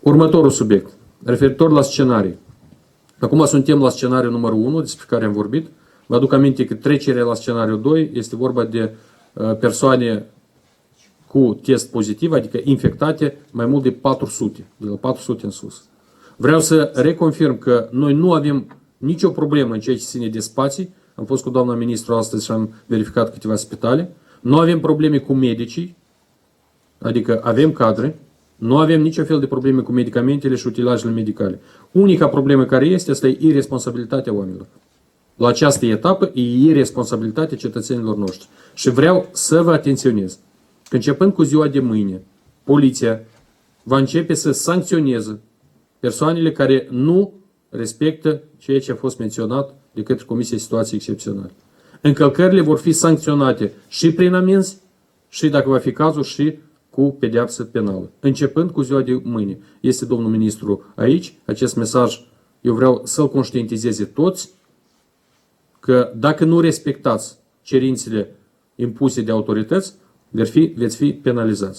Următorul subiect, referitor la scenarii. Acum suntem la scenariul numărul 1, despre care am vorbit. Vă aduc aminte că trecerea la scenariul 2 este vorba de persoane cu test pozitiv, adică infectate mai mult de 400, de la 400 în sus. Vreau să reconfirm că noi nu avem nicio problemă în ceea ce ține de spații. Am fost cu doamna ministru astăzi și am verificat câteva spitale. Nu avem probleme cu medicii, adică avem cadre. Nu avem niciun fel de probleme cu medicamentele și utilajele medicale. Unica problemă care este, asta e irresponsabilitatea oamenilor. La această etapă e irresponsabilitatea cetățenilor noștri. Și vreau să vă atenționez că începând cu ziua de mâine, poliția va începe să sancționeze persoanele care nu respectă ceea ce a fost menționat de către Comisia Situații Excepționale. Încălcările vor fi sancționate și prin amenzi și, dacă va fi cazul, și cu pedeapsă penală. Începând cu ziua de mâine. Este domnul ministru aici. Acest mesaj eu vreau să-l conștientizeze toți că dacă nu respectați cerințele impuse de autorități, veți fi penalizați.